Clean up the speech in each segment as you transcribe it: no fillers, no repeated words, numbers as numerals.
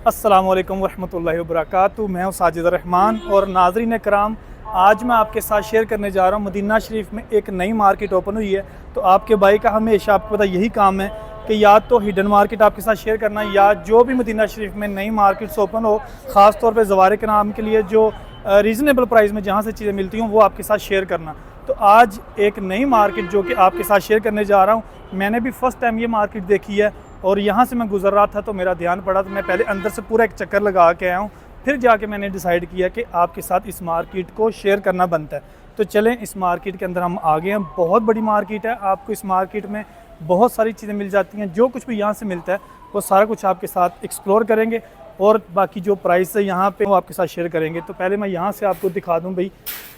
अस्सलामु अलैकुम वरहमतुल्लाहि वबरकातुहू। मैं हूँ साजिद रहमान और नाज़रीन कराम, आज मैं आपके साथ शेयर करने जा रहा हूँ मदीना शरीफ में एक नई मार्केट ओपन हुई है। तो आपके भाई का हमेशा आपको पता यही काम है कि या तो हिडन मार्केट आपके साथ शेयर करना, या जो भी मदीना शरीफ में नई मार्केट्स ओपन हो, ख़ास तौर पे ज़वारे के नाम के लिए जो रीज़नेबल प्राइस में जहाँ से चीज़ें मिलती हों वो आपके साथ शेयर करना। तो आज एक नई मार्केट जो कि आपके साथ शेयर करने जा रहा हूँ, मैंने भी फ़र्स्ट टाइम ये मार्केट देखी है और यहाँ से मैं गुजर रहा था तो मेरा ध्यान पड़ा, तो मैं पहले अंदर से पूरा एक चक्कर लगा के आया हूँ, फिर जाके मैंने डिसाइड किया कि आपके साथ इस मार्केट को शेयर करना बनता है। तो चलें, इस मार्केट के अंदर हम आ गए हैं। बहुत बड़ी मार्केट है, आपको इस मार्केट में बहुत सारी चीज़ें मिल जाती हैं। जो कुछ भी यहाँ से मिलता है वो सारा कुछ आपके साथ एक्सप्लोर करेंगे और बाकी जो प्राइस है यहाँ पे वो आपके साथ शेयर करेंगे। तो पहले मैं यहाँ से आपको दिखा दूँ भाई,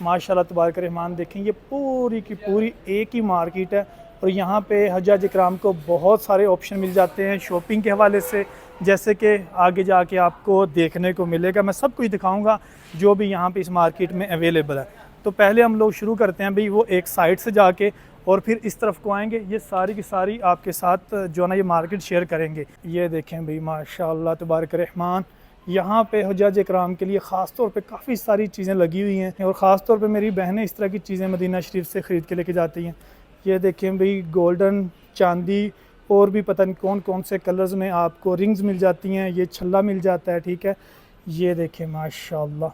माशाल्लाह तबारक रहमान, देखें ये पूरी की पूरी एक ही मार्केट है और यहाँ पे हज्जाज इकराम को बहुत सारे ऑप्शन मिल जाते हैं शॉपिंग के हवाले से, जैसे कि आगे जाके आपको देखने को मिलेगा। मैं सब कुछ दिखाऊंगा जो भी यहाँ पे इस मार्केट में अवेलेबल है। तो पहले हम लोग शुरू करते हैं भाई वो एक साइड से जाके और फिर इस तरफ को आएंगे। ये सारी की सारी आपके साथ जो है ना ये मार्केट शेयर करेंगे। ये देखें भाई माशाल्लाह तबारक रहमान, यहाँ पे हज्जाज इकराम के लिए ख़ास तौर पे काफ़ी सारी चीज़ें लगी हुई हैं और ख़ास तौर पे मेरी बहनें इस तरह की चीज़ें मदीना शरीफ से ख़रीद के लेके जाती हैं। ये देखें भाई गोल्डन, चांदी और भी पता नहीं कौन कौन से कलर्स में आपको रिंग्स मिल जाती हैं। ये छल्ला मिल जाता है, ठीक है। ये देखें माशाल्लाह,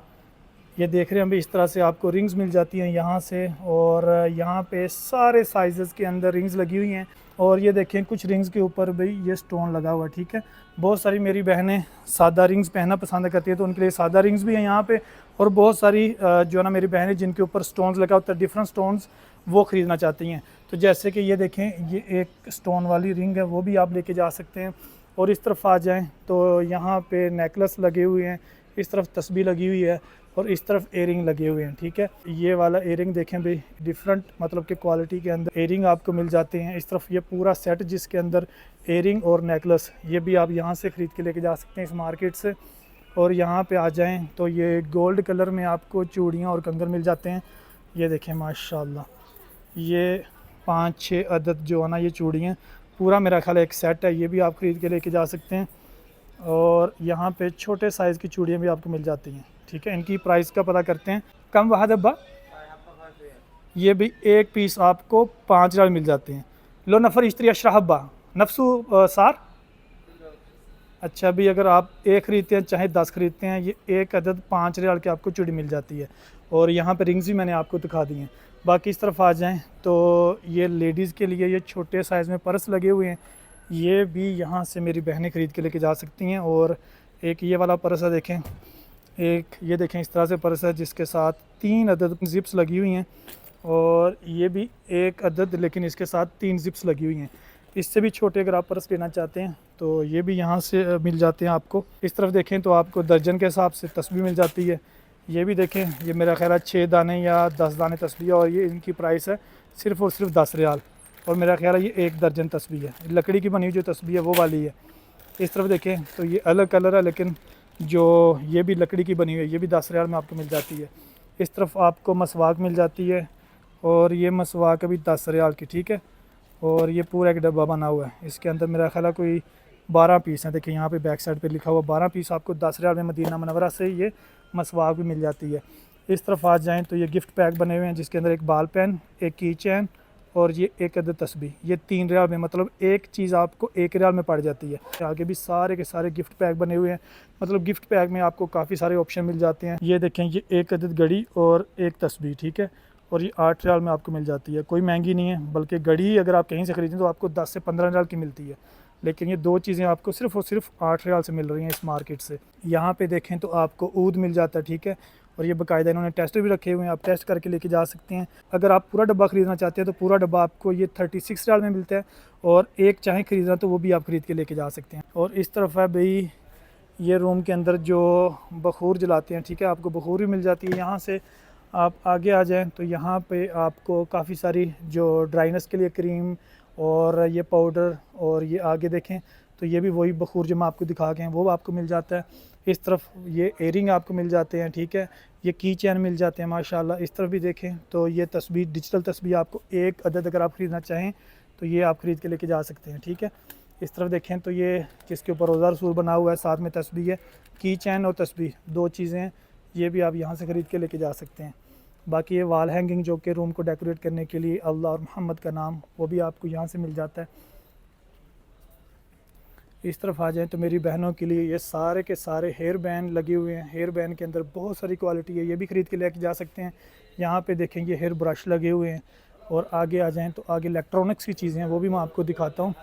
ये देख रहे हैं भाई, इस तरह से आपको रिंग्स मिल जाती हैं यहाँ से, और यहाँ पे सारे साइज़ के अंदर रिंग्स लगी हुई हैं। और ये देखें कुछ रिंग्स के ऊपर भाई ये स्टोन लगा हुआ है, ठीक है। बहुत सारी मेरी बहनें सादा रिंग्स पहनना पसंद करती है तो उनके लिए सादा रिंग्स भी हैं यहाँ पे, और बहुत सारी जो है ना मेरी बहनें जिनके ऊपर स्टोन्स लगा होता है, डिफरेंट स्टोन्स, वो ख़रीदना चाहती हैं। तो जैसे कि ये देखें, ये एक स्टोन वाली रिंग है, वो भी आप लेके जा सकते हैं। और इस तरफ आ जाएं तो यहाँ पे नेकलेस लगे हुए हैं, इस तरफ तस्बीह लगी हुई है और इस तरफ एयरिंग लगे हुए हैं, ठीक है। ये वाला एयरिंग देखें भाई, डिफरेंट मतलब कि क्वालिटी के अंदर एयरिंग आपको मिल जाते हैं। इस तरफ ये पूरा सेट जिसके अंदर एयरिंग और नेकलेस, ये भी आप यहाँ से ख़रीद के लेके जा सकते हैं इस मार्केट से। और यहाँ पे आ जाएं तो ये गोल्ड कलर में आपको चूड़ियाँ और कंगन मिल जाते हैं। ये देखें माशाल्लाह, ये 5-6 अदद जो है ना ये चूड़ियाँ, पूरा मेरा ख्याल एक सेट है, ये भी आप ख़रीद के लेके जा सकते हैं। और यहाँ पे छोटे साइज़ की चूड़ियाँ भी आपको मिल जाती हैं, ठीक है। इनकी प्राइस का पता करते हैं। कम वहाँ दब्बा, ये भी एक पीस आपको 5 रियाल मिल जाते हैं। लो नफ़र इश्तरी अशराहब्बा नफ्सू सार। अच्छा भी, अगर आप एक ख़रीदते हैं चाहे 10 ख़रीदते हैं, ये एक अदद 5 रियाल की आपको चूड़ी मिल जाती है। और यहाँ पे रिंग्स भी मैंने आपको दिखा दी हैं। बाकी इस तरफ आ जाएं तो ये लेडीज़ के लिए ये छोटे साइज़ में पर्स लगे हुए हैं, ये भी यहाँ से मेरी बहनें ख़रीद के लेके जा सकती हैं। और एक ये वाला पर्स है, देखें, एक ये देखें इस तरह से पर्स है जिसके साथ 3 अदद ज़िप्स लगी हुई हैं, और ये भी एक अदद लेकिन इसके साथ 3 ज़िप्स लगी हुई हैं। इससे भी छोटे अगर आप पर्स लेना चाहते हैं तो ये भी यहाँ से मिल जाते हैं आपको। इस तरफ देखें तो आपको दर्जन के हिसाब से तस्बीह मिल जाती है। ये भी देखें, ये मेरा ख्याल है 6 दाने या 10 दाने तस्बीह, और ये इनकी प्राइस है सिर्फ़ और सिर्फ 10 रियाल। और मेरा ख्याल है ये 1 दर्जन तस्बीह है, लकड़ी की बनी हुई जो तस्बीह है वो वाली है। इस तरफ देखें तो ये अलग कलर है, लेकिन जो ये भी लकड़ी की बनी हुई है, ये भी 10 रियाल में आपको मिल जाती है। इस तरफ आपको मसवाक मिल जाती है, और ये मसवाक अभी 10 रियाल की, ठीक है। और ये पूरा एक डब्बा बना हुआ है, इसके अंदर मेरा ख्याल है कोई 12 पीस हैं। देखिए यहाँ पे बैक साइड पे लिखा हुआ 12 पीस आपको 10 रियाल में मदीना मुनव्वरा से ये मसवाक भी मिल जाती है। इस तरफ आ जाएं तो ये गिफ्ट पैक बने हुए हैं जिसके अंदर एक बाल पेन, एक की चैन और ये एक अदद तस्बीह, ये 3 रियाल में, मतलब एक चीज़ आपको 1 रियाल में पड़ जाती है। आगे भी सारे के सारे गिफ्ट पैक बने हुए हैं, मतलब गिफ्ट पैक में आपको काफ़ी सारे ऑप्शन मिल जाते हैं। ये देखें, ये एक अदद घड़ी और एक तस्बीह, ठीक है। और ये 8 रियाल में आपको मिल जाती है, कोई महंगी नहीं है, बल्कि घड़ी अगर आप कहीं से ख़रीदें तो आपको 10 से 15 रियाल की मिलती है, लेकिन ये 2 चीज़ें आपको सिर्फ़ और सिर्फ 8 रियाल से मिल रही हैं इस मार्केट से। यहाँ पे देखें तो आपको ऊद मिल जाता है, ठीक है। और ये बाकायदा इन्होंने टेस्ट भी रखे हुए हैं, आप टेस्ट करके लेके जा सकते हैं। अगर आप पूरा डब्बा ख़रीदना चाहते हैं तो पूरा डब्बा आपको ये 36 रियाल में मिलता है, और एक चाहे ख़रीदना तो वो भी आप ख़रीद के लेके जा सकते हैं। और इस तरफ है भाई, ये रूम के अंदर जो बखूर जलाते हैं, ठीक है, आपको बखूर भी मिल जाती है। यहाँ से आप आगे आ जाएं तो यहाँ पे आपको काफ़ी सारी जो ड्राइनेस के लिए क्रीम और ये पाउडर, और ये आगे देखें तो ये भी वही बखूर जो मैं आपको दिखा के हैं वो आपको मिल जाता है। इस तरफ ये एयरिंग आपको मिल जाते हैं, ठीक है, ये की चैन मिल जाते हैं माशाल्लाह। इस तरफ भी देखें तो ये तस्बीह, डिजिटल तस्बीह आपको एक अदद अगर आप ख़रीदना चाहें तो ये आप ख़रीद के लेके जा सकते हैं, ठीक है। इस तरफ देखें तो ये जिसके ऊपर रोज़ा रसूल बना हुआ है, साथ में तस्बीह है, की चैन और तस्बीह, दो चीज़ें हैं, ये भी आप यहाँ से ख़रीद के लेके जा सकते हैं। बाकी ये वाल हैंगिंग जो कि रूम को डेकोरेट करने के लिए अल्लाह और मोहम्मद का नाम, वो भी आपको यहाँ से मिल जाता है। इस तरफ आ जाएं तो मेरी बहनों के लिए ये सारे के सारे हेयर बैंड लगे हुए हैं। हेयर बैंड के अंदर बहुत सारी क्वालिटी है, ये भी ख़रीद के लेके जा सकते हैं। यहाँ पे देखेंगे हेयर ब्रश लगे हुए हैं। और आगे आ जाएं तो आगे इलेक्ट्रॉनिक्स की चीज़ें हैं, वो भी मैं आपको दिखाता हूँ।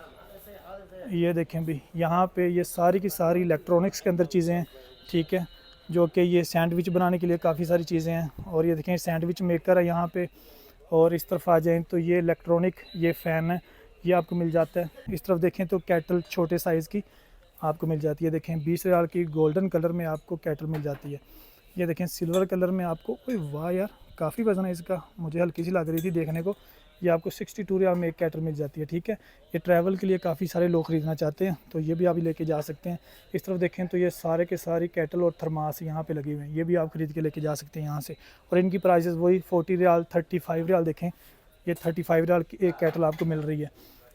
ये देखें भी, यहाँ पे ये सारी की सारी इलेक्ट्रॉनिक्स के अंदर चीज़ें हैं, ठीक है, जो कि ये सैंडविच बनाने के लिए काफ़ी सारी चीज़ें हैं। और ये देखें सैंडविच मेकर है यहाँ पे। और इस तरफ आ जाएं तो ये इलेक्ट्रॉनिक ये फ़ैन है, ये आपको मिल जाता है। इस तरफ देखें तो कैटल छोटे साइज़ की आपको मिल जाती है। देखें 20 रियाल की गोल्डन कलर में आपको कैटल मिल जाती है। ये देखें सिल्वर कलर में आपको, ओए वाह यार काफ़ी वज़न है इसका, मुझे हल्की सी लग रही थी देखने को। ये आपको 62 रियाल में एक कैटल मिल जाती है, ठीक है। ये ट्रैवल के लिए काफ़ी सारे लोग ख़रीदना चाहते हैं, तो ये भी आप लेके जा सकते हैं। इस तरफ देखें तो ये सारे के सारी कैटल और थर्मास यहाँ पे लगे हुए हैं, ये भी आप ख़रीद के लेके जा सकते हैं यहाँ से। और इनकी प्राइसेस वही 40 रियाल 35 रियाल, देखें ये 35 रियाल की एक कैटल आपको मिल रही है।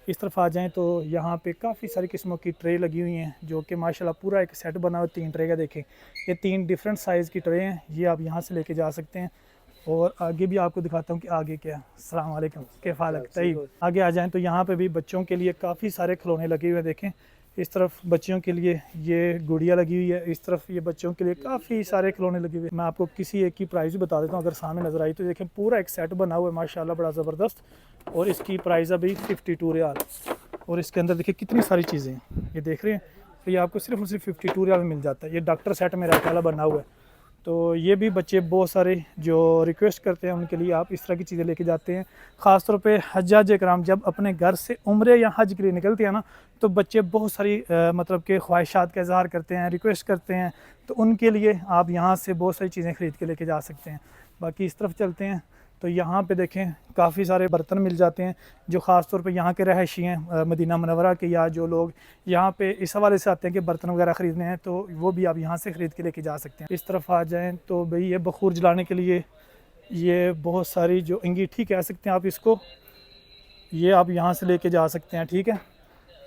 इस तरफ आ जाएं तो यहाँ पे काफ़ी सारी किस्मों की ट्रे लगी हुई हैं, जो कि माशाल्लाह पूरा एक सेट बना हुआ 3 ट्रे का। देखें ये 3 डिफरेंट साइज़ की ट्रे हैं, ये आप यहाँ से लेके जा सकते हैं। और आगे भी आपको दिखाता हूँ कि आगे क्या है। अस्सलाम वालेकुम, कैफ़ हालक तैयब। आगे आ जाएं तो यहाँ पे भी बच्चों के लिए काफ़ी सारे खिलौने लगे हुए हैं। देखें इस तरफ बच्चों के लिए ये गुड़िया लगी हुई है, इस तरफ ये बच्चों के लिए काफ़ी सारे खिलौने लगे हुए हैं। मैं आपको किसी एक की प्राइस भी बता देता हूँ, अगर सामने नज़र आई तो देखें पूरा एक सेट बना हुआ है माशाल्लाह, बड़ा ज़बरदस्त। और इसकी प्राइस अभी 52 रियाल। और इसके अंदर देखिए कितनी सारी चीज़ें हैं, ये देख रहे हैं, तो ये आपको सिर्फ और सिर्फ 52 रियाल में मिल जाता है। ये डॉक्टर सेट मेरा ख्याल बना हुआ है। तो ये भी बच्चे बहुत सारे जो रिक्वेस्ट करते हैं उनके लिए आप इस तरह की चीज़ें लेके जाते हैं। ख़ास तौर पे हज्जाज इकराम जब अपने घर से उम्रे या हज के लिए निकलते हैं ना, तो बच्चे बहुत सारी मतलब के ख्वाहिशात का इज़हार करते हैं, रिक्वेस्ट करते हैं, तो उनके लिए आप यहाँ से बहुत सारी चीज़ें ख़रीद के लेके जा सकते हैं। बाकी इस तरफ चलते हैं तो यहाँ पे देखें काफ़ी सारे बर्तन मिल जाते हैं, जो ख़ास तौर पे यहाँ के रहायशी हैं मदीना मुनव्वरा के, या जो लोग यहाँ पे इस हवाले से आते हैं कि बर्तन वगैरह ख़रीदने हैं, तो वो भी आप यहाँ से ख़रीद के लेके जा सकते हैं। इस तरफ आ जाएँ तो भाई ये बखूर जलाने के लिए ये बहुत सारी जो अंगीठी कह सकते हैं आप इसको, ये आप यहाँ से लेके जा सकते हैं, ठीक है।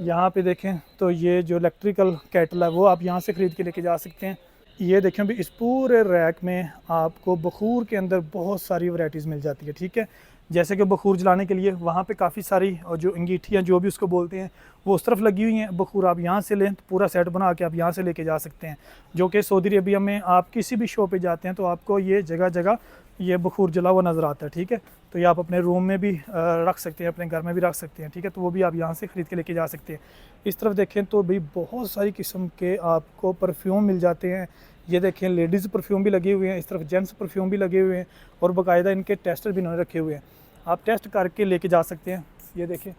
यहाँ पे देखें तो ये जो इलेक्ट्रिकल केटल है वो आप यहाँ से ख़रीद के लेके जा सकते हैं। ये देखें भी इस पूरे रैक में आपको बखूर के अंदर बहुत सारी वैरायटीज़ मिल जाती है, ठीक है। जैसे कि बखूर जलाने के लिए वहाँ पे काफ़ी सारी, और जो अंगीठियाँ जो भी उसको बोलते हैं वो उस तरफ लगी हुई हैं। बखूर आप यहाँ से लें तो पूरा सेट बना के आप यहाँ से लेके जा सकते हैं, जो कि सऊदी अरबिया में आप किसी भी शो पे जाते हैं तो आपको ये जगह जगह ये बखूर जला हुआ नज़र आता है, ठीक है। तो ये आप अपने रूम में भी रख सकते हैं, अपने घर में भी रख सकते हैं, ठीक है। तो वो भी आप यहाँ से ख़रीद के लेके जा सकते हैं। इस तरफ देखें तो भाई बहुत सारी किस्म के आपको परफ्यूम मिल जाते हैं। ये देखें लेडीज़ परफ्यूम भी लगे हुए हैं, इस तरफ जेंट्स परफ्यूम भी लगे हुए हैं, और बाकायदा इनके टेस्टर भी इन्होंने रखे हुए हैं, आप टेस्ट करके लेके जा सकते हैं। ये देखें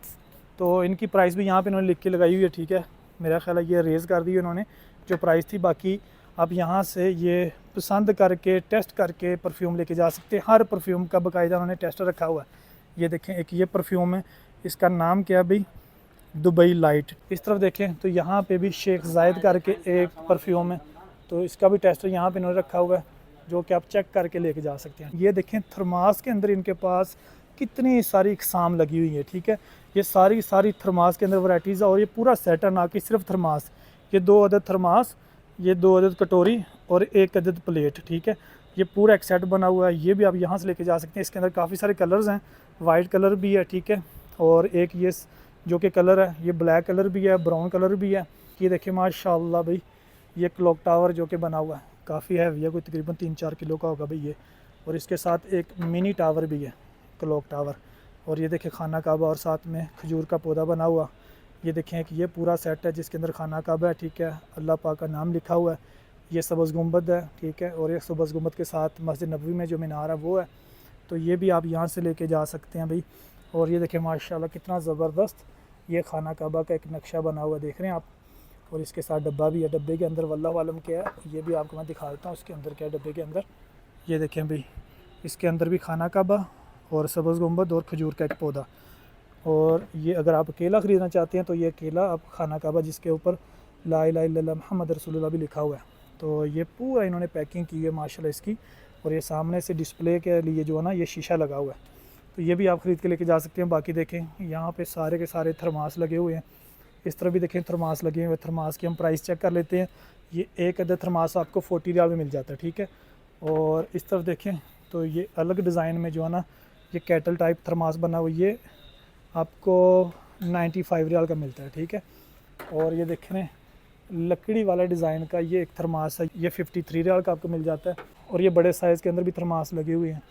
तो इनकी प्राइस भी यहाँ पे इन्होंने लिख के लगाई हुई है, ठीक है। मेरा ख्याल है ये रेज़ कर दी इन्होंने जो प्राइस थी। बाकी आप यहाँ से ये पसंद करके टेस्ट करके परफ्यूम लेके जा सकते हैं। हर परफ्यूम का बाकायदा उन्होंने टेस्टर रखा हुआ है। ये देखें एक ये परफ्यूम है, इसका नाम क्या है भाई, दुबई लाइट। इस तरफ देखें तो यहाँ पे भी शेख जायद करके एक परफ्यूम है, तो इसका भी टेस्टर यहाँ पे इन्होंने रखा हुआ है, जो कि आप चेक करके लेके जा सकते हैं। ये देखें थर्मास के अंदर इनके पास कितनी सारी इकसाम लगी हुई है, ठीक है। ये सारी थर्मास के अंदर वैराइटीज़ है, और ये पूरा सेट है, ना कि सिर्फ थर्मास। ये 2 अदद थर्मास, ये 2 अदद कटोरी और 1 अदद प्लेट, ठीक है। ये पूरा एक सेट बना हुआ है, ये भी आप यहाँ से लेके जा सकते हैं। इसके अंदर काफ़ी सारे कलर्स हैं, वाइट कलर भी है, ठीक है, और एक ये जो कि कलर है ये ब्लैक कलर भी है, ब्राउन कलर भी है। ये देखिए माशाल्लाह भाई ये क्लॉक टावर जो कि बना हुआ है काफ़ी हैवी है, कोई तकरीबन 3-4 किलो का होगा भाई ये। और इसके साथ एक मिनी टावर भी है, क्लॉक टावर। और ये देखिए खाना काबा और साथ में खजूर का पौधा बना हुआ। ये देखें कि ये पूरा सेट है जिसके अंदर खाना काबा है, ठीक है, अल्लाह पाक का नाम लिखा हुआ है। ये सब्ज़ गुंबद है, ठीक है, और ये सब्ज़ गुंबद के साथ मस्जिद नबवी में जो मीनार है वो है। तो ये भी आप यहाँ से लेके जा सकते हैं भाई। और ये देखें माशाल्लाह कितना ज़बरदस्त ये खाना काबा का एक नक्शा बना हुआ देख रहे हैं आप। और इसके साथ डब्बा भी है, डब्बे के अंदर वल्लाह आलम क्या है ये भी आपको मैं दिखा देता हूँ उसके अंदर क्या है डब्बे के अंदर। ये देखें भाई इसके अंदर भी खाना काबा और सब्ज़ गुंबद और खजूर का एक पौधा। और ये अगर आप अकेला ख़रीदना चाहते हैं तो ये अकेला आप खाना काबा जिसके ऊपर ला इलाहा इल्लल्लाह मुहम्मद रसूलुल्लाह भी लिखा हुआ है। तो ये पूरा इन्होंने पैकिंग की है माशाल्लाह इसकी। और ये सामने से डिस्प्ले के लिए जो है ना ये शीशा लगा हुआ है, तो ये भी आप ख़रीद के लेके जा सकते हैं। बाकी देखें यहाँ पे सारे के सारे थर्मास लगे हुए हैं, इस तरफ भी देखें थर्मास लगे हुए, थर्मास की हम प्राइस चेक कर लेते हैं। ये एक अदद थर्मास आपको 40 रियाल में मिल जाता है, ठीक है। और इस तरफ देखें तो ये अलग डिज़ाइन में जो है ना ये कैटल टाइप थर्मास बना हुआ, ये आपको 95 रियाल का मिलता है, ठीक है। और ये देख रहे हैं लकड़ी वाला डिज़ाइन का ये एक थर्मास है, ये 53 रियाल का आपको मिल जाता है। और ये बड़े साइज़ के अंदर भी थर्मास लगे हुए हैं।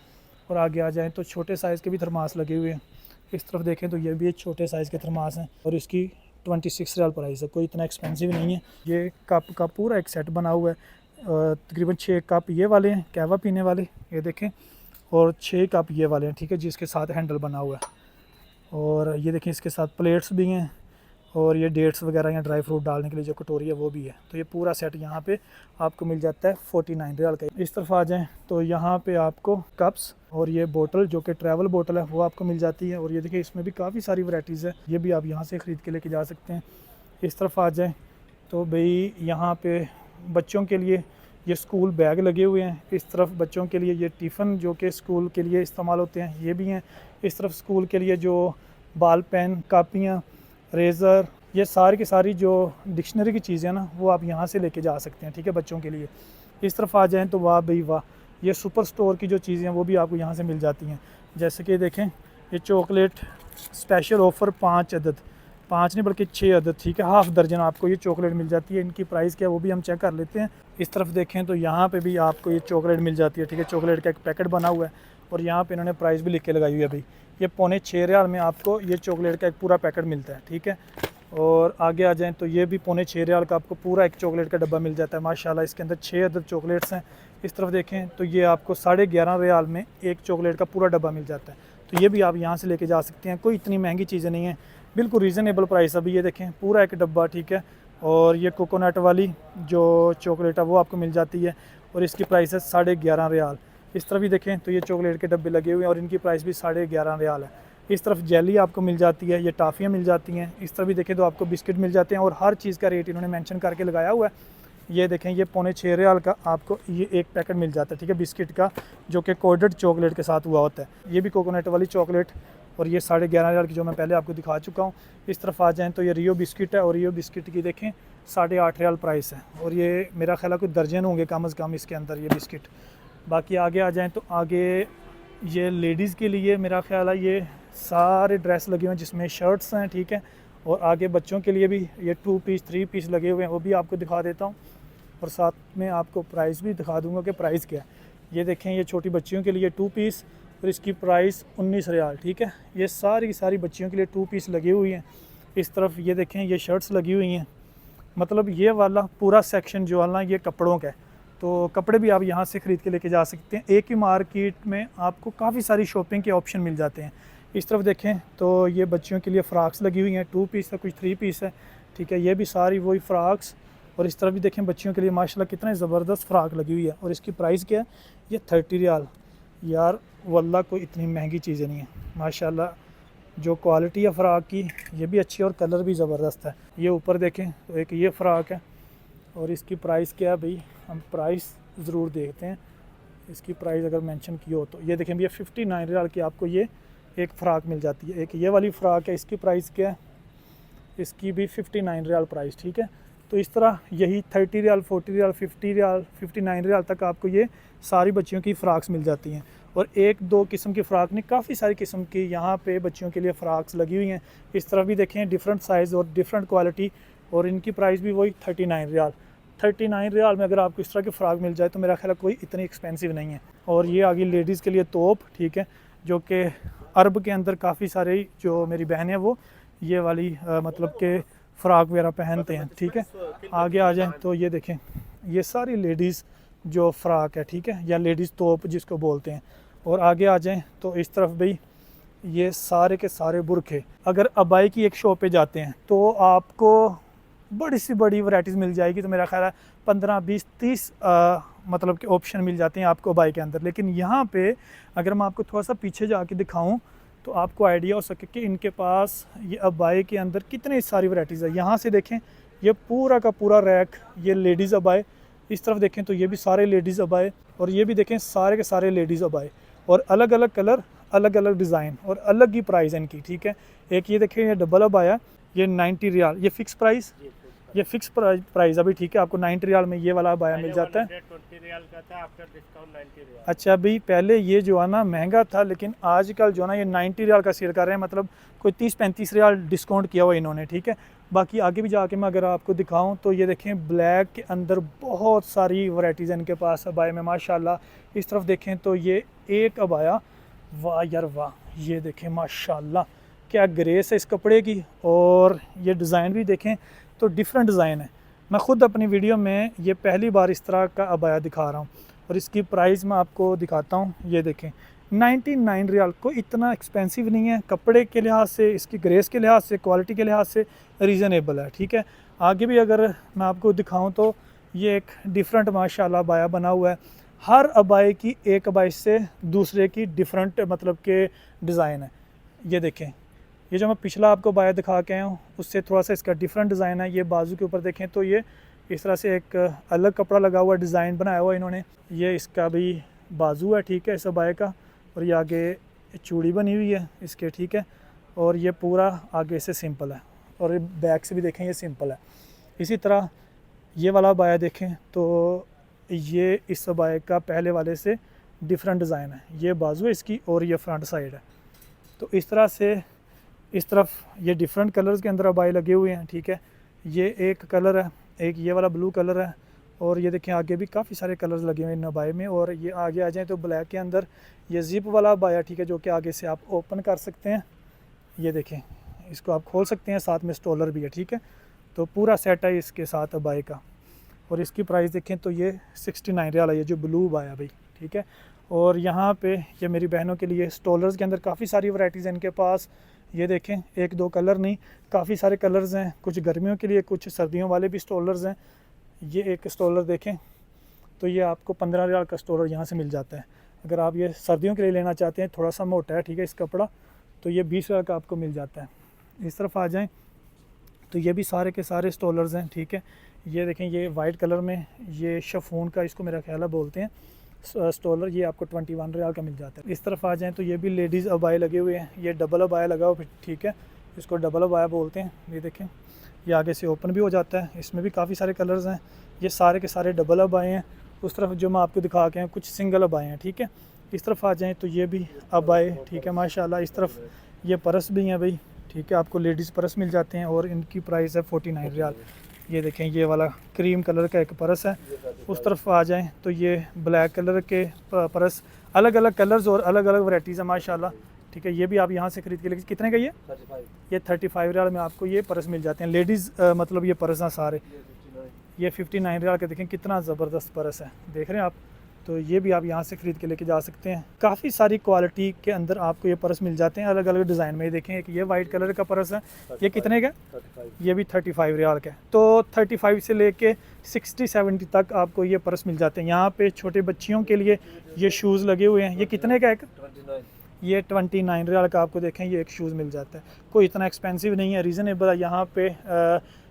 और आगे आ जाएँ तो छोटे साइज़ के भी थर्मास लगे हुए हैं। इस तरफ देखें तो ये भी एक छोटे साइज़ के थर्मास हैं और इसकी 26 रियाल प्राइस है, कोई इतना एक्सपेंसिव नहीं है। ये कप का पूरा एक सेट बना हुआ है, तकरीबन 6 कप ये वाले हैं कहवा पीने वाले, ये देखें, और 6 कप ये वाले हैं, ठीक है, जिसके साथ हैंडल बना हुआ है। और ये देखें इसके साथ प्लेट्स भी हैं और ये डेट्स वगैरह या ड्राई फ्रूट डालने के लिए जो कटोरी है वो भी है। तो ये पूरा सेट यहाँ पे आपको मिल जाता है 49 रियाल का। इस तरफ आ जाएं तो यहाँ पे आपको कप्स और ये बोतल जो कि ट्रैवल बोतल है वो आपको मिल जाती है। और ये देखिए इसमें भी काफ़ी सारी वैराइटीज़ है, ये भी आप यहाँ से ख़रीद के लेके जा सकते हैं। इस तरफ आ जाएँ तो भाई यहाँ पे बच्चों के लिए ये स्कूल बैग लगे हुए हैं। इस तरफ बच्चों के लिए ये टिफ़िन जो कि स्कूल के लिए इस्तेमाल होते हैं ये भी हैं। इस तरफ स्कूल के लिए जो बाल पेन, कापियाँ, रेज़र, ये सारी की सारी जो डिक्शनरी की चीज़ें ना वो आप यहाँ से लेके जा सकते हैं, ठीक है, बच्चों के लिए। इस तरफ आ जाएँ तो वाह भाई वाह, ये सुपर स्टोर की जो चीज़ें हैं वो भी आपको यहाँ से मिल जाती हैं। जैसे कि देखें ये चॉकलेट स्पेशल ऑफ़र 5 अदद, 5 नहीं बल्कि 6 अदद, ठीक है, हाफ़ दर्जन आपको ये चॉकलेट मिल जाती है। इनकी प्राइस क्या है वो भी हम चेक कर लेते हैं। इस तरफ देखें तो यहाँ पे भी आपको ये चॉकलेट मिल जाती है, ठीक है, चॉकलेट का एक पैकेट बना हुआ है और यहाँ पे इन्होंने प्राइस भी लिख के लगाई हुई है भाई। ये 6.25 रियाल में आपको ये चॉकलेट का एक पूरा पैकेट मिलता है, ठीक है। और आगे आ जाएँ तो ये भी 6.25 रियाल का आपको पूरा एक चॉकलेट का डब्बा मिल जाता है। माशाल्लाह इसके अंदर 6 अदद चॉकलेट्स हैं। इस तरफ देखें तो ये आपको 11.5 रियाल में एक चॉकलेट का पूरा डब्बा मिल जाता है। तो ये भी आप यहाँ से लेके जा सकते हैं, कोई इतनी महंगी चीज़ें नहीं है, बिल्कुल रीज़नेबल प्राइस। अभी ये देखें पूरा एक डब्बा, ठीक है। और ये कोकोनट वाली जो चॉकलेट है वो आपको मिल जाती है और इसकी प्राइस है 11.5 रियाल। इस तरफ भी देखें तो ये चॉकलेट के डब्बे लगे हुए हैं और इनकी प्राइस भी 11.5 रियाल है। इस तरफ जेली आपको मिल जाती है, ये टाफ़ियाँ मिल जाती हैं। इस तरफ भी देखें तो आपको बिस्किट मिल जाते हैं और हर चीज़ का रेट इन्होंने मेंशन करके लगाया हुआ है। ये देखें ये 6.25 रियाल का आपको ये एक पैकेट मिल जाता है, ठीक है, बिस्किट का, जो कि कोडेड चॉकलेट के साथ हुआ होता है। ये भी कोकोनट वाली चॉकलेट और ये 11.5 रियाल की जो मैं पहले आपको दिखा चुका हूँ। इस तरफ आ जाएँ तो ये रियो बिस्किट है और रियो बिस्किट की देखें 8.5 रियाल प्राइस है और ये मेरा ख्याल है कुछ दर्जन होंगे कम अज़ कम इसके अंदर ये बिस्किट। बाकी आगे आ जाएँ तो आगे ये लेडीज़ के लिए मेरा ख्याल है ये सारे ड्रेस लगे हुए हैं जिसमें शर्ट्स हैं, ठीक है। और आगे बच्चों के लिए भी ये 2 पीस 3 पीस लगे हुए हैं, वो भी आपको दिखा देता हूँ और साथ में आपको प्राइस भी दिखा दूँगा कि प्राइस क्या है। ये देखें ये छोटी बच्चियों के लिए 2 पीस और इसकी प्राइस 19 रियाल, ठीक है। ये सारी की सारी बच्चियों के लिए 2 पीस लगी हुई हैं। इस तरफ ये देखें ये शर्ट्स लगी हुई हैं, मतलब ये वाला पूरा सेक्शन जो है ना ये कपड़ों का है। तो कपड़े भी आप यहाँ से ख़रीद के लेके जा सकते हैं। एक ही मार्केट में आपको काफ़ी सारी शॉपिंग के ऑप्शन मिल जाते हैं। इस तरफ देखें तो ये बच्चियों के लिए फ़्राक्स लगी हुई हैं, 2 पीस है, कुछ 3 पीस है, ठीक है। ये भी सारी वही फ़्राक्स। और इस तरफ भी देखें बच्चियों के लिए माशाल्लाह कितने ज़बरदस्त फ़्राक लगी हुई है और इसकी प्राइस क्या है, ये 30 रियाल। यार वल्लाह कोई इतनी महंगी चीज़ें नहीं है, माशाल्लाह जो क्वालिटी है फ़्राक की ये भी अच्छी और कलर भी ज़बरदस्त है। ये ऊपर देखें तो एक ये फ़्राक है और इसकी प्राइस क्या है भाई, हम प्राइस ज़रूर देखते हैं। इसकी प्राइस अगर मेंशन की हो तो ये देखें भैया 59 रियाल की आपको ये एक फ़्राक मिल जाती है। एक ये वाली फ़्राक है, इसकी प्राइस क्या है, इसकी भी 59 रियाल प्राइस, ठीक है। तो इस तरह यही 30 रियाल, 40 रियाल, 50 रियाल, 59 रियाल तक आपको ये सारी बच्चियों की फ़्राक्स मिल जाती हैं। और 1-2 किस्म की फ़्राक नहीं, काफ़ी सारी किस्म की यहाँ पे बच्चियों के लिए फ़्राक्स लगी हुई हैं। इस तरफ भी देखें डिफरेंट साइज़ और डिफरेंट क्वालिटी और इनकी प्राइस भी वही 39 रियाल। 39 रियाल में अगर आपको इस तरह की फ़्राक मिल जाए तो मेरा ख्याल है कोई इतनी एक्सपेंसिव नहीं है। और ये आगे लेडीज़ के लिए तोप, ठीक है, जो कि अरब के अंदर काफ़ी सारे जो मेरी बहन है वो ये वाली मतलब के फ़्राक वगैरह पहनते हैं, ठीक है। आगे आ जाएं तो ये देखें ये सारी लेडीज़ जो फ़्राक है, ठीक है, या लेडीज़ तोप जिसको बोलते हैं। और आगे आ जाएं तो इस तरफ भाई ये सारे के सारे बुरखे। अगर अबाई की एक शॉप पे जाते हैं तो आपको बड़ी सी बड़ी वैराइटीज़ मिल जाएगी। तो मेरा ख्याल है 15, 20, 30 मतलब के ऑप्शन मिल जाते हैं आपको अबाई के अंदर। लेकिन यहाँ पे अगर मैं आपको थोड़ा सा पीछे जाके दिखाऊँ तो आपको आइडिया हो सके कि इनके पास ये अबाई के अंदर कितनी सारी वैराइटीज़ है। यहाँ से देखें ये पूरा का पूरा रैक ये लेडीज़ अबाई। इस तरफ देखें तो ये भी सारे लेडीज़ अबाई और ये भी देखें सारे के सारे लेडीज़ अबाई और अलग अलग कलर, अलग अलग डिज़ाइन और अलग ही प्राइस है इनकी, ठीक है। एक ये देखें ये डबल अबाया, ये 90 रियाल, ये फ़िक्स प्राइस, ये फ़िक्स प्राइस अभी, ठीक है। आपको 90 रियाल में ये वाला अबाया मिल जाता है। 20 रियाल का था, आफ्टर डिस्काउंट 90 रियाल। अच्छा, अभी पहले ये जो है ना महंगा था, लेकिन आजकल जो है ना ये 90 रियाल का सेल कर रहे हैं, मतलब कोई 30-35 रियाल डिस्काउंट किया हुआ इन्होंने, ठीक है। बाकी आगे भी जाके मैं अगर आपको दिखाऊं तो ये देखें ब्लैक के अंदर बहुत सारी वैरायटीज़ हैं इनके पास अबाया में माशाल्लाह। इस तरफ देखें तो ये एक अबाया, वाह यार वाह, ये देखें माशाल्लाह क्या ग्रेस है इस कपड़े की, और ये डिज़ाइन भी देखें तो डिफरेंट डिज़ाइन है। मैं ख़ुद अपनी वीडियो में ये पहली बार इस तरह का अबाया दिखा रहा हूँ, और इसकी प्राइस मैं आपको दिखाता हूँ। ये देखें 99 रियाल, को इतना एक्सपेंसिव नहीं है, कपड़े के लिहाज से, इसकी ग्रेस के लिहाज से, क्वालिटी के लिहाज से रीज़नेबल है, ठीक है। आगे भी अगर मैं आपको दिखाऊं तो ये एक डिफरेंट माशाल्लाह अबाया बना हुआ है। हर अबाए की एक अबाई से दूसरे की डिफरेंट मतलब के डिज़ाइन है। ये देखें, ये जो मैं पिछला आपको अबाया दिखा के आया हूँ उससे थोड़ा सा इसका डिफरेंट डिज़ाइन है। ये बाजू के ऊपर देखें तो ये इस तरह से एक अलग कपड़ा लगा हुआ डिज़ाइन बनाया हुआ इन्होंने। ये इसका भी बाजू है, ठीक है, इस अबाए का, और ये आगे चूड़ी बनी हुई है इसके, ठीक है। और ये पूरा आगे से सिंपल है, और बैक से भी देखें ये सिंपल है। इसी तरह ये वाला अबाया देखें तो ये इस अबाए का पहले वाले से डिफरेंट डिज़ाइन है। ये बाजू है इसकी, और ये फ्रंट साइड है। तो इस तरह से इस तरफ ये डिफरेंट कलर्स के अंदर अबाए लगे हुए हैं, ठीक है। ये एक कलर है, एक ये वाला ब्लू कलर है, और ये देखें आगे भी काफ़ी सारे कलर्स लगे हुए हैं इन अबाए में। और ये आगे आ जाएँ तो ब्लैक के अंदर ये ज़िप वाला अबाया, ठीक है, जो कि आगे से आप ओपन कर सकते हैं। ये देखें, इसको आप खोल सकते हैं, साथ में स्टॉलर भी है, ठीक है। तो पूरा सेट है इसके साथ अबाए का, और इसकी प्राइस देखें तो ये 69 रियाल है, ये जो ब्लू अबाया भाई, ठीक है। और यहाँ पे ये मेरी बहनों के लिए स्टॉलर्स के अंदर काफ़ी सारी वैरायटीज़ हैं इनके पास। ये देखें, एक दो कलर नहीं, काफ़ी सारे कलर्स हैं, कुछ गर्मियों के लिए, कुछ सर्दियों वाले भी स्टॉलर्स हैं। ये एक स्टॉलर देखें तो ये आपको 15 रियाल का स्टॉलर यहाँ से मिल जाता है। अगर आप ये सर्दियों के लिए लेना चाहते हैं, थोड़ा सा मोटा है, ठीक है, इस कपड़ा, तो ये 20 रियाल का आपको मिल जाता है। इस तरफ आ जाएं तो ये भी सारे के सारे स्टॉलर्स हैं, ठीक है। ये देखें, ये वाइट कलर में, ये शफून का इसको मेरा ख्याल है बोलते हैं स्टॉलर, ये आपको 21 रियाल का मिल जाता है। इस तरफ आ जाएँ तो ये भी लेडीज़ अबाए लगे हुए हैं, ये डबल अबाया लगा हुआ, ठीक है, इसको डबल अबाया बोलते हैं। ये देखें, ये आगे से ओपन भी हो जाता है, इसमें भी काफ़ी सारे कलर्स हैं। ये सारे के सारे डबल अबाए हैं। उस तरफ जो मैं आपको दिखा के हैं कुछ सिंगल अबाए हैं, ठीक है। इस तरफ आ जाएँ तो ये भी अबाए, ठीक है, माशाल्लाह। इस तरफ ये पर्स भी हैं भाई, ठीक है, आपको लेडीज़ पर्स मिल जाते हैं, और इनकी प्राइस है 49 रियाल। ये देखें, ये वाला क्रीम कलर का एक पर्स है। उस तरफ आ जाएं तो ये ब्लैक कलर के पर्स, अलग अलग कलर्स और अलग अलग वैरायटीज़ है माशाल्लाह, ठीक है। ये भी आप यहाँ से ख़रीद के, लेकिन कितने का ये 35 रियाल में आपको ये पर्स मिल जाते हैं, लेडीज़ मतलब ये पर्स हैं सारे। ये 59 रियाल के देखें, कितना ज़बरदस्त पर्स है, देख रहे हैं आप। तो ये भी आप यहाँ से ख़रीद के लेके जा सकते हैं। काफ़ी सारी क्वालिटी के अंदर आपको ये पर्स मिल जाते हैं अलग अलग डिज़ाइन में। ये देखें, एक ये वाइट कलर का पर्स है, ये कितने का? ये भी 35 रियाल का है। तो 35 से लेके 60-70 तक आपको ये पर्स मिल जाते हैं। यहाँ पे छोटे बच्चियों के लिए ये शूज़ लगे हुए हैं, ये कितने का? ये 29 रियाल का आपको देखें ये एक शूज़ मिल जाता है। कोई इतना एक्सपेंसिव नहीं है, रीज़नेबल है। यहाँ पे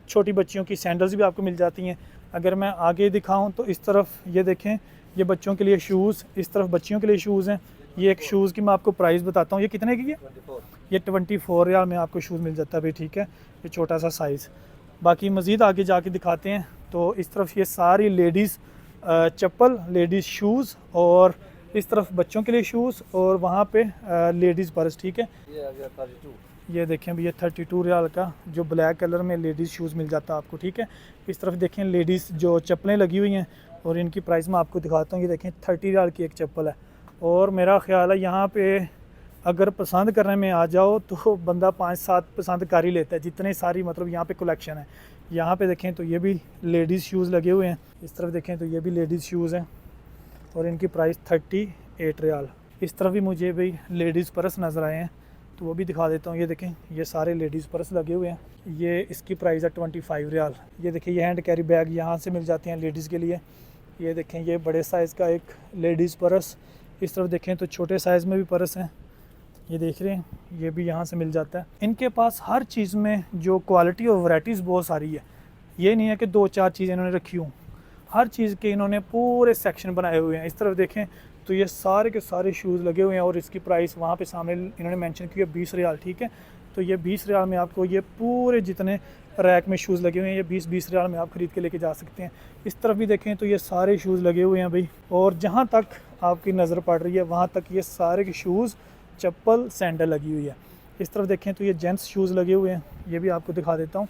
छोटी बच्चियों की सैंडल्स भी आपको मिल जाती हैं। अगर मैं आगे दिखाऊं तो इस तरफ ये देखें, ये बच्चों के लिए शूज़, इस तरफ बच्चियों के लिए शूज़ हैं। ये एक शूज़ की मैं आपको प्राइस बताता हूँ, ये कितने की है? ये 24 रियाल में आपको शूज़ मिल जाता है भाई, ठीक है, ये छोटा सा साइज़। बाकी मज़ीद आगे जाके दिखाते हैं। तो इस तरफ ये सारी लेडीज़ चप्पल, लेडीज़ शूज़, और इस तरफ बच्चों के लिए शूज़, और वहाँ पे लेडीज़ पर्स, ठीक है। ये देखें भी, ये 32 रियाल का जो ब्लैक कलर में लेडीज़ शूज़ मिल जाता है आपको, ठीक है। इस तरफ देखें लेडीज़ जो चप्पलें लगी हुई हैं, और इनकी प्राइस मैं आपको दिखाता हूँ। ये देखें 30 रियाल की एक चप्पल है, और मेरा ख्याल है यहाँ पे अगर पसंद करने में आ जाओ तो बंदा 5-7 पसंद कर ही लेता है, जितने सारी मतलब यहाँ पे कलेक्शन है। यहाँ पे देखें तो ये भी लेडीज़ शूज़ लगे हुए हैं। इस तरफ देखें तो ये भी लेडीज़ शूज़ हैं, और इनकी प्राइस 38 रियाल। इस तरफ भी मुझे भाई लेडीज़ पर्स नज़र आए हैं, तो वो भी दिखा देता हूँ। ये देखें, ये सारे लेडीज़ पर्स लगे हुए हैं। ये इसकी प्राइस है 25 रियाल। ये देखें, ये हैंड कैरी बैग यहाँ से मिल जाते हैं लेडीज़ के लिए। ये देखें, ये बड़े साइज़ का एक लेडीज़ पर्स। इस तरफ देखें तो छोटे साइज़ में भी पर्स हैं, ये देख रहे हैं, ये भी यहाँ से मिल जाता है। इनके पास हर चीज़ में जो क्वालिटी और वैराइटीज़ बहुत सारी है। ये नहीं है कि 2-4 चीज़ें इन्होंने रखी हूँ, हर चीज़ के इन्होंने पूरे सेक्शन बनाए हुए हैं। इस तरफ देखें तो ये सारे के सारे शूज़ लगे हुए हैं, और इसकी प्राइस वहाँ पे सामने इन्होंने मेंशन की है 20 रियाल, ठीक है। तो ये 20 रियाल में आपको ये पूरे जितने रैक में शूज़ लगे हुए हैं ये 20-20 रियाल में आप ख़रीद के लेके जा सकते हैं। इस तरफ भी देखें तो ये सारे शूज़ लगे हुए हैं भाई, और जहाँ तक आपकी नज़र पड़ रही है वहाँ तक ये सारे के शूज़, चप्पल, सैंडल लगी हुई है। इस तरफ देखें तो ये जेंट्स शूज़ लगे हुए हैं, ये भी आपको दिखा देता हूँ।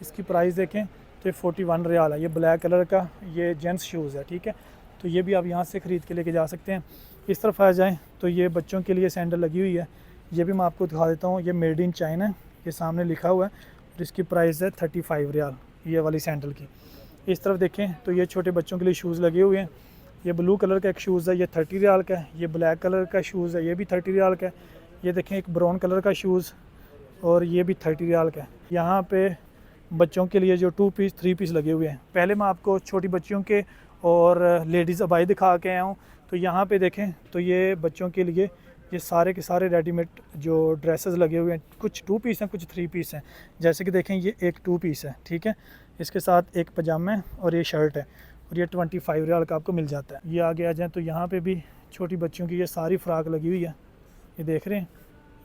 इसकी प्राइस देखें तो ये 41 रियाल है। ये ब्लैक कलर का ये जेंट्स शूज़ है, ठीक है। तो ये भी आप यहाँ से ख़रीद के लेके जा सकते हैं। इस तरफ आ जाएँ तो ये बच्चों के लिए सैंडल लगी हुई है, ये भी मैं आपको दिखा देता हूँ। ये मेड इन चाइना, ये सामने लिखा हुआ है, और इसकी प्राइस है 35 रियाल ये वाली सैंडल की। इस तरफ देखें तो ये छोटे बच्चों के लिए शूज़ लगे हुए हैं। ये ब्लू कलर का एक शूज़ है, ये 30 रियाल का है। ये ब्लैक कलर का शूज़ है, ये भी 30 रियाल का है। ये देखें एक ब्राउन कलर का शूज़, और ये भी 30 रियाल का है। यहाँ पे बच्चों के लिए जो 2 पीस 3 पीस लगे हुए हैं। पहले मैं आपको छोटी बच्चियों के और लेडीज़ अबाई दिखा के आया हूँ। तो यहाँ पे देखें तो ये बच्चों के लिए ये सारे के सारे रेडीमेड जो ड्रेसेस लगे हुए हैं, कुछ 2 पीस हैं, कुछ 3 पीस हैं। जैसे कि देखें ये एक 2 पीस है, ठीक है। इसके साथ एक पजामा है और ये शर्ट है, और ये 25 रियाल का आपको मिल जाता है। ये आगे आ जाए तो यहाँ पे भी छोटी बच्चियों की ये सारी फ़्राक लगी हुई है, ये देख रहे हैं।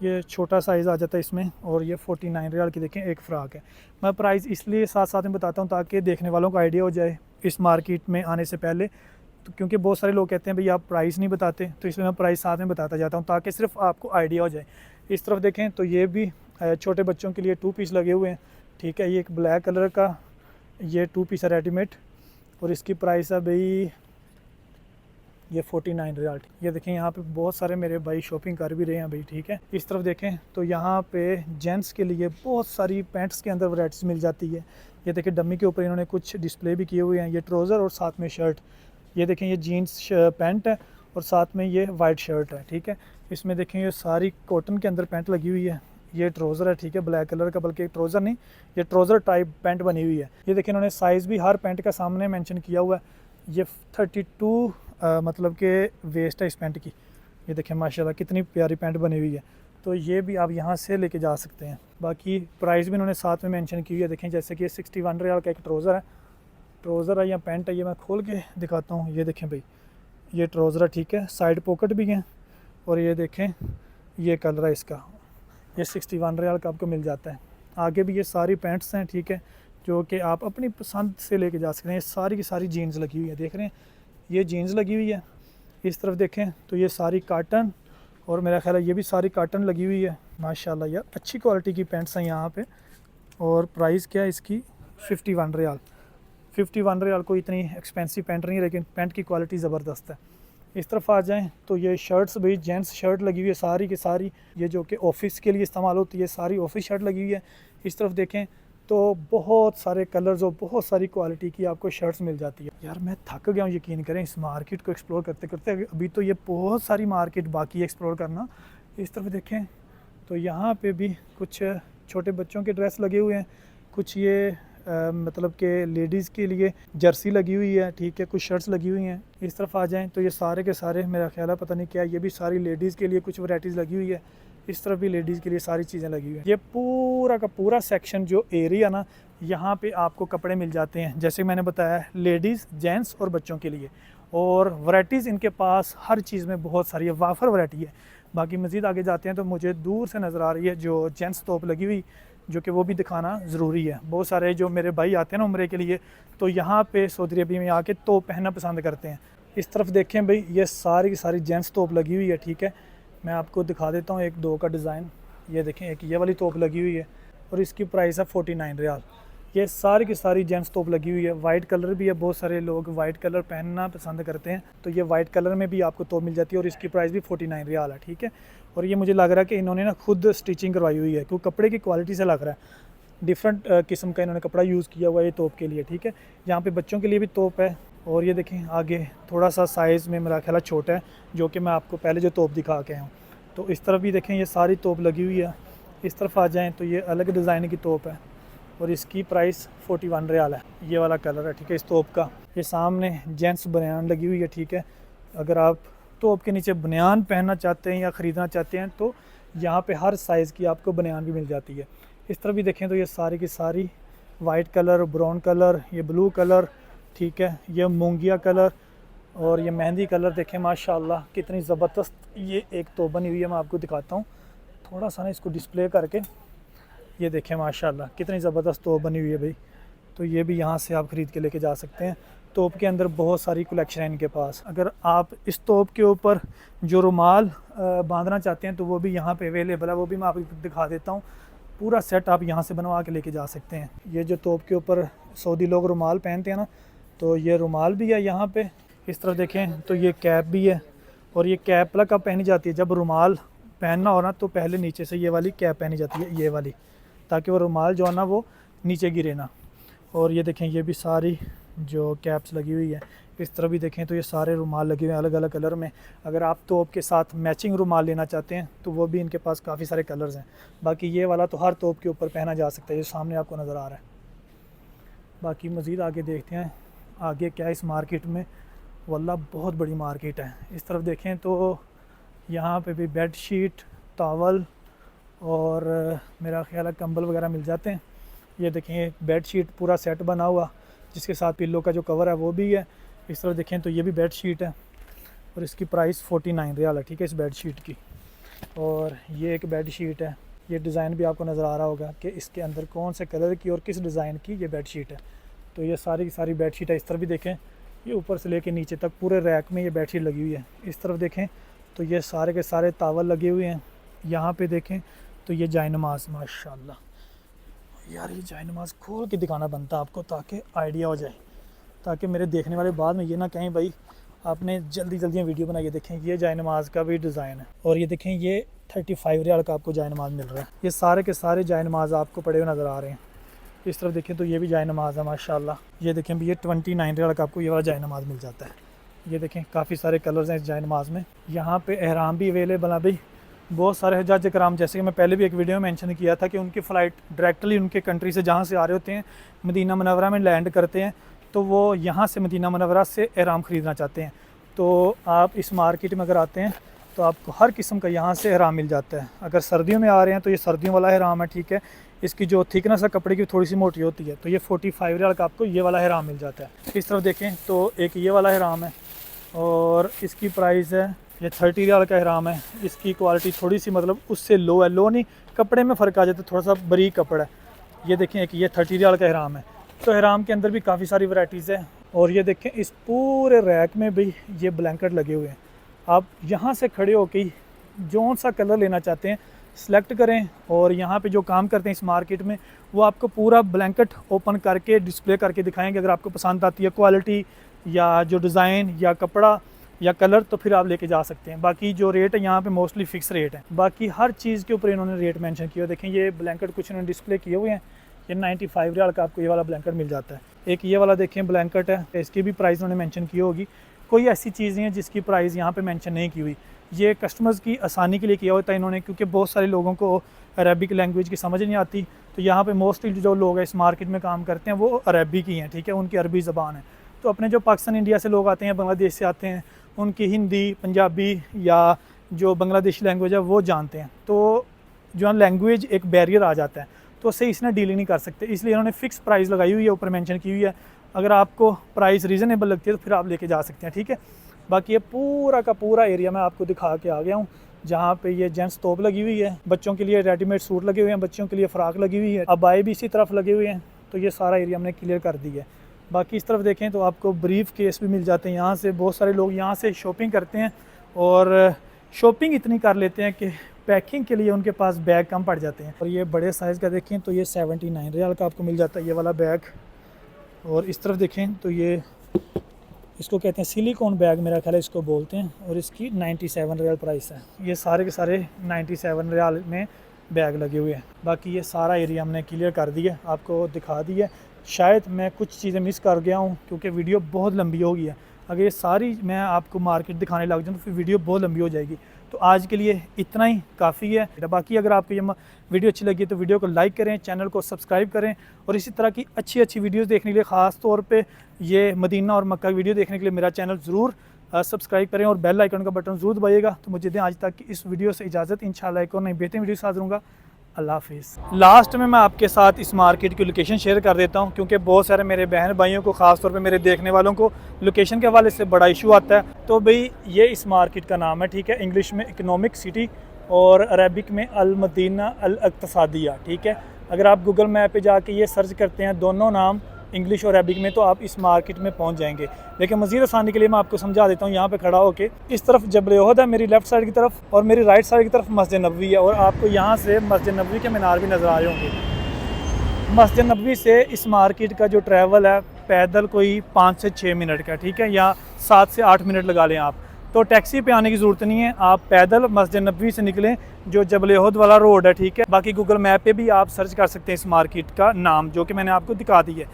ये छोटा साइज़ आ जाता है इसमें, और ये 49 रियाल की देखें एक फ़्राक है। मैं प्राइस इसलिए साथ साथ में बताता हूँ ताकि देखने वालों को आइडिया हो जाए इस मार्केट में आने से पहले। तो क्योंकि बहुत सारे लोग कहते हैं भाई आप प्राइस नहीं बताते, तो इसमें मैं प्राइस साथ में बताता जाता हूँ ताकि सिर्फ आपको आइडिया हो जाए। इस तरफ देखें तो ये भी छोटे बच्चों के लिए 2 पीस लगे हुए हैं, ठीक है। ये एक ब्लैक कलर का ये 2 पीस है रेडीमेड, और इसकी प्राइस है भाई ये 49 रियाल। ये देखें यहाँ पे बहुत सारे मेरे भाई शॉपिंग कर भी रहे हैं भाई, ठीक है। इस तरफ देखें तो यहाँ पे जेंट्स के लिए बहुत सारी पैंट्स के अंदर वैराइटीज़ मिल जाती है। ये देखें डमी के ऊपर इन्होंने कुछ डिस्प्ले भी किए हुए हैं। ये ट्राउज़र और साथ में शर्ट, ये देखें ये जीन्स पैंट है और साथ में ये वाइट शर्ट है, ठीक है। इसमें देखें ये सारी कॉटन के अंदर पैंट लगी हुई है। ये ट्राउज़र है, ठीक है, ब्लैक कलर का, बल्कि ट्राउज़र नहीं, ये ट्राउज़र टाइप पैंट बनी हुई है। ये देखें इन्होंने साइज़ भी हर पैंट का सामने मेंशन किया हुआ है। ये 32 मतलब के वेस्ट है इस पैंट की। ये देखें माशाल्लाह कितनी प्यारी पैंट बनी हुई है। तो ये भी आप यहाँ से लेके जा सकते हैं। बाकी प्राइस भी इन्होंने साथ में मेंशन की हुई है। देखें जैसे कि 61 रियाल का एक ट्राउज़र है या पैंट है, ये मैं खोल के दिखाता हूँ। ये देखें भाई ये ट्राउज़र है, ठीक है, साइड पॉकेट भी हैं, और ये देखें ये कलर है इसका, ये 61 रियाल का आपको मिल जाता है। आगे भी ये सारी पैंट्स हैं, ठीक है, जो कि आप अपनी पसंद से लेके जा सकते हैं। ये सारी की सारी जीन्स लगी हुई है, देख रहे हैं ये जीन्स लगी हुई है। इस तरफ देखें तो ये सारी काटन, और मेरा ख्याल है ये भी सारी काटन लगी हुई है। माशाल्लाह यार अच्छी क्वालिटी की पैंट्स हैं यहाँ पे। और प्राइस क्या है इसकी 51 रियाल। 51 रियाल कोई इतनी एक्सपेंसिव पैंट नहीं है, लेकिन पैंट की क्वालिटी ज़बरदस्त है। इस तरफ आ जाएं तो ये शर्ट्स भाई जेंट्स शर्ट लगी हुई है सारी की सारी, ये जो कि ऑफिस के लिए इस्तेमाल होती है, सारी ऑफिस शर्ट लगी हुई है। इस तरफ देखें तो बहुत सारे कलर्स और बहुत सारी क्वालिटी की आपको शर्ट्स मिल जाती है। यार मैं थक गया हूँ, यकीन करें, इस मार्केट को एक्सप्लोर करते करते। अभी तो ये बहुत सारी मार्केट बाकी है एक्सप्लोर करना। इस तरफ देखें तो यहाँ पे भी कुछ छोटे बच्चों के ड्रेस लगे हुए हैं, कुछ ये मतलब कि लेडीज़ के लिए जर्सी लगी हुई है, ठीक है, कुछ शर्ट्स लगी हुई हैं। इस तरफ आ जाएं तो ये सारे के सारे मेरा ख्याल है पता नहीं क्या, ये भी सारी लेडीज़ के लिए कुछ वैराइटीज़ लगी हुई है। इस तरफ भी लेडीज़ के लिए सारी चीज़ें लगी हुई हैं। ये पूरा का पूरा सेक्शन जो एरिया ना, यहाँ पे आपको कपड़े मिल जाते हैं, जैसे मैंने बताया लेडीज़, जेंट्स और बच्चों के लिए। और वैराइटीज़ इनके पास हर चीज़ में बहुत सारी है, वाफर वैरायटी है। बाकी मज़ीद आगे जाते हैं तो मुझे दूर से नज़र आ रही है जो जेंट्स तोप लगी हुई, जो कि वो भी दिखाना ज़रूरी है। बहुत सारे जो मेरे भाई आते हैं ना उम्रे के लिए, तो यहाँ पे सऊदी अरबिया में आके तोप पहनना पसंद करते हैं। इस तरफ देखें भाई ये सारी की सारी जेंट्स तोप लगी हुई है, ठीक है। मैं आपको दिखा देता हूँ एक दो का डिज़ाइन। ये देखें एक ये वाली तोप लगी हुई है, और इसकी प्राइस है 49 रियाल। ये सारी की सारी जेंट्स तोप लगी हुई है। वाइट कलर भी है, बहुत सारे लोग वाइट कलर पहनना पसंद करते हैं, तो ये वाइट कलर में भी आपको तोप मिल जाती है, और इसकी प्राइस भी 49 रियाल है, ठीक है। और ये मुझे लग रहा है कि इन्होंने ना खुद स्टिचिंग करवाई हुई है, क्योंकि कपड़े की क्वालिटी से लग रहा है डिफरेंट किस्म का इन्होंने कपड़ा यूज़ किया हुआ है ये तोप के लिए, ठीक है। यहाँ पे बच्चों के लिए भी तोप है, और ये देखें आगे थोड़ा सा साइज़ में मेरा ख्याल छोटा है, जो कि मैं आपको पहले जो तोप दिखा के हूँ। तो इस तरफ भी देखें ये सारी तोप लगी हुई है। इस तरफ आ जाएँ तो ये अलग डिज़ाइन की तोप है, और इसकी प्राइस 41 रियाल है। ये वाला कलर है, ठीक है, इस तोप का। ये सामने जेंट्स बनियान लगी हुई है, ठीक है। अगर आप तोप के नीचे बनियान पहनना चाहते हैं या ख़रीदना चाहते हैं तो यहाँ पे हर साइज़ की आपको बनियान भी मिल जाती है। इस तरफ भी देखें तो ये सारी की सारी वाइट कलर, ब्राउन कलर, ये ब्लू कलर, ठीक है, ये मूंगिया कलर और ये मेहंदी कलर। देखें माशाल्लाह कितनी ज़बरदस्त ये एक तोप बनी हुई है। मैं आपको दिखाता हूँ थोड़ा सा ना इसको डिस्प्ले करके। ये देखें माशाल्लाह कितनी ज़बरदस्त तोप बनी हुई है भाई। तो ये भी यहाँ से आप ख़रीद के लेके जा सकते हैं। तोप के अंदर बहुत सारी कलेक्शन है इनके पास। अगर आप इस तोप के ऊपर जो रुमाल बांधना चाहते हैं तो वो भी यहाँ पे अवेलेबल है, वो भी मैं आपको दिखा देता हूँ। पूरा सेट आप यहाँ से बनवा के लेके जा सकते हैं। ये जो तोप के ऊपर सऊदी लोग रुमाल पहनते हैं ना, तो ये रुमाल भी है यहाँ पे। इस तरफ देखें तो ये कैप भी है, और ये कैप प्लग कब पहनी जाती है, जब रुमाल पहनना हो ना तो पहले नीचे से ये वाली कैप पहनी जाती है, ये वाली, ताकि वो रुमाल जो है ना वो नीचे गिरे ना। और ये देखें ये भी सारी जो कैप्स लगी हुई है। इस तरह भी देखें तो ये सारे रुमाल लगे हुए हैं अलग अलग कलर में। अगर आप तोप के साथ मैचिंग रुमाल लेना चाहते हैं तो वो भी इनके पास काफ़ी सारे कलर्स हैं। बाकी ये वाला तो हर तोप के ऊपर पहना जा सकता है, ये सामने आपको नज़र आ रहा है। बाकी मज़ीद आगे देखते हैं आगे क्या इस मार्केट में। वल्लाह बहुत बड़ी मार्केट है। इस तरफ देखें तो यहाँ पे भी बेड शीट, टॉवल और मेरा ख्याल है कंबल वगैरह मिल जाते हैं। ये देखें बेड शीट पूरा सेट बना हुआ, जिसके साथ पिल्लो का जो कवर है वो भी है। इस तरह देखें तो ये भी बेड शीट है, और इसकी प्राइस 49 रियाल है, ठीक है, इस बेड शीट की। और ये एक बेड शीट है, ये डिज़ाइन भी आपको नज़र आ रहा होगा कि इसके अंदर कौन से कलर की और किस डिज़ाइन की ये बेड शीट है। तो ये सारी की सारी बेड शीट है। इस तरफ भी देखें ये ऊपर से लेके नीचे तक पूरे रैक में ये बेड शीट लगी हुई है। इस तरफ देखें तो ये सारे के सारे तावल लगे हुए हैं। यहाँ पे देखें तो ये जाय नमाज, माशाल्लाह यार, ये जाय नमाज खोल के दिखाना बनता है आपको ताकि आइडिया हो जाए, ताकि मेरे देखने वाले बाद में ये ना कहें भाई आपने जल्दी जल्दी वीडियो बनाई है। देखें ये जाय नमाज का भी डिज़ाइन है, और ये देखें ये 35 रियाल का आपको जाय नमाज मिल रहा है। ये सारे के सारे जाय नमाज आपको पड़े हुए नज़र आ रहे हैं। इस तरफ देखें तो ये भी जाय नमाज है माशाल्लाह। ये देखें भी ये 29 रियाल का आपको ये वाला जाय नमाज मिल जाता है। ये देखें काफ़ी सारे कलर्स हैं इस जाय नमाज में। यहाँ पे एहराम भी अवेलेबल है भाई। बहुत सारे हज्जाज कराम, जैसे कि मैं पहले भी एक वीडियो में मेंशन किया था कि उनकी फ़्लाइट डायरेक्टली उनके कंट्री से जहाँ से आ रहे होते हैं मदीना मुनव्वरा में लैंड करते हैं, तो वो यहाँ से मदीना मुनव्वरा से एहराम ख़रीदना चाहते हैं। तो आप इस मार्केट में अगर आते हैं तो आपको हर किस्म का यहाँ से एहराम मिल जाता है। अगर सर्दियों में आ रहे हैं तो ये सर्दियों वाला एहराम है, ठीक है। इसकी जो थिकनेस है कपड़े की थोड़ी सी मोटी होती है, तो ये 45 रियाल का आपको ये वाला एहराम मिल जाता है। इस तरफ देखें तो एक ये वाला एहराम है, और इसकी प्राइस है ये 30 रियाल का एहराम है। इसकी क्वालिटी थोड़ी सी मतलब उससे लो है, लो नहीं, कपड़े में फ़र्क आ जाता है, थोड़ा सा बारीक कपड़ा है। ये देखें एक ये 30 रियाल का एहराम है। तो एहराम के अंदर भी काफ़ी सारी वैराइटीज़ है। और ये देखें इस पूरे रैक में भी ये ब्लैंकेट लगे हुए हैं। आप यहाँ से खड़े होकर जौन सा कलर लेना चाहते हैं सेलेक्ट करें, और यहाँ पे जो काम करते हैं इस मार्केट में वो आपको पूरा ब्लैंकेट ओपन करके डिस्प्ले करके दिखाएंगे। अगर आपको पसंद आती है क्वालिटी या जो डिज़ाइन या कपड़ा या कलर, तो फिर आप लेके जा सकते हैं। बाकी जो रेट है यहाँ पे मोस्टली फ़िक्स रेट है। बाकी हर चीज़ के ऊपर इन्होंने रेट मेंशन किया। देखें ये ब्लैंकेट कुछ इन्होंने डिस्प्ले किए हुए हैं। ये 95 रियाल का आपको ये वाला ब्लैंकेट मिल जाता है। एक ये वाला देखें ब्लैंकेट है, इसकी भी प्राइस उन्होंने मेंशन की होगी। कोई ऐसी चीज़ नहीं है जिसकी प्राइस यहाँ पे मेंशन नहीं की हुई। ये कस्टमर्स की आसानी के लिए किया होता है इन्होंने, क्योंकि बहुत सारे लोगों को अरबिक लैंग्वेज की समझ नहीं आती। तो यहाँ पे मोस्टली जो लोग हैं इस मार्केट में काम करते हैं वो अरबी की हैं, ठीक है, उनकी अरबी ज़बान है। तो अपने जो पाकिस्तान इंडिया से लोग आते हैं, बांग्लादेश से आते हैं, उनकी हिंदी, पंजाबी या जो बांग्लादेशी लैंग्वेज है वो जानते हैं। तो जो लैंग्वेज एक बैरियर आ जाता है, तो उससे इसने डील नहीं कर सकते, इसलिए इन्होंने फ़िक्स प्राइस लगाई हुई है, ऊपर मेंशन की हुई है। अगर आपको प्राइस रीज़नेबल लगती है तो फिर आप लेके जा सकते हैं, ठीक है। बाकी ये पूरा का पूरा एरिया मैं आपको दिखा के आ गया हूँ, जहाँ पे ये जेंट्स तोप लगी हुई है, बच्चों के लिए रेडीमेड सूट लगे हुए हैं, बच्चों के लिए फ़्राक लगी हुई है, अबाए भी इसी तरफ लगे हुए हैं। तो ये सारा एरिया हमने क्लियर कर दी है। बाकी इस तरफ देखें तो आपको ब्रीफ केस भी मिल जाते हैं। यहाँ से बहुत सारे लोग यहाँ से शॉपिंग करते हैं, और शॉपिंग इतनी कर लेते हैं कि पैकिंग के लिए उनके पास बैग कम पड़ जाते हैं। और ये बड़े साइज़ का देखें तो ये 79 रियाल का आपको मिल जाता है ये वाला बैग। और इस तरफ देखें तो ये इसको कहते हैं सिलिकॉन बैग, मेरा ख्याल है इसको बोलते हैं, और इसकी 97 रियाल प्राइस है। ये सारे के सारे 97 रियाल में बैग लगे हुए हैं। बाकी ये सारा एरिया हमने क्लियर कर दिया, आपको दिखा दिया। शायद मैं कुछ चीज़ें मिस कर गया हूँ क्योंकि वीडियो बहुत लंबी हो गई है। अगर ये सारी मैं आपको मार्केट दिखाने लग जाऊँ तो फिर वीडियो बहुत लंबी हो जाएगी। तो आज के लिए इतना ही काफ़ी है। बाकी अगर आपको ये वीडियो अच्छी लगी तो वीडियो को लाइक करें, चैनल को सब्सक्राइब करें, और इसी तरह की अच्छी अच्छी वीडियोस देखने के लिए ख़ास तौर पे ये मदीना और मक्का की वीडियो देखने के लिए मेरा चैनल ज़रूर सब्सक्राइब करें और बेल आइकन का बटन ज़रूर दबाइएगा। तो मुझे दें आज तक की इस वीडियो से इजाज़त। इंशाल्लाह एक और नई बेहतरीन वीडियो के साथ रहूँगा। अल्लाह हाफिज़। लास्ट में मैं आपके साथ इस मार्केट की लोकेशन शेयर कर देता हूँ, क्योंकि बहुत सारे मेरे बहन भाइयों को, ख़ास तौर पे मेरे देखने वालों को लोकेशन के हवाले से बड़ा इशू आता है। तो भाई ये इस मार्केट का नाम है, ठीक है, इंग्लिश में इकनॉमिक सिटी और अरबिक में अल मदीना अल इक्तसादिया, ठीक है। अगर आप गूगल मैप पे जाके ये सर्च करते हैं दोनों नाम इंग्लिश और अरबिक में, तो आप इस मार्केट में पहुंच जाएंगे। लेकिन मज़ीद आसानी के लिए मैं आपको समझा देता हूँ। यहाँ पे खड़ा होके इस तरफ जबल उहद है मेरी लेफ़्ट साइड की तरफ, और मेरी राइट साइड की तरफ मस्जिद नबवी है, और आपको यहाँ से मस्जिद नबवी के मीनार भी नज़र आ रहे होंगे। मस्जिद नबवी से इस मार्केट का जो ट्रैवल है पैदल कोई 5 से 6 मिनट का, ठीक है, या 7 से 8 मिनट लगा लें आप। तो टैक्सी पे आने की ज़रूरत नहीं है, आप पैदल मस्जिद नबवी से निकलें जो जबल उहद वाला रोड है, ठीक है। बाकी गूगल मैप पे भी आप सर्च कर सकते हैं इस मार्केट का नाम, जो कि मैंने आपको दिखा दी है।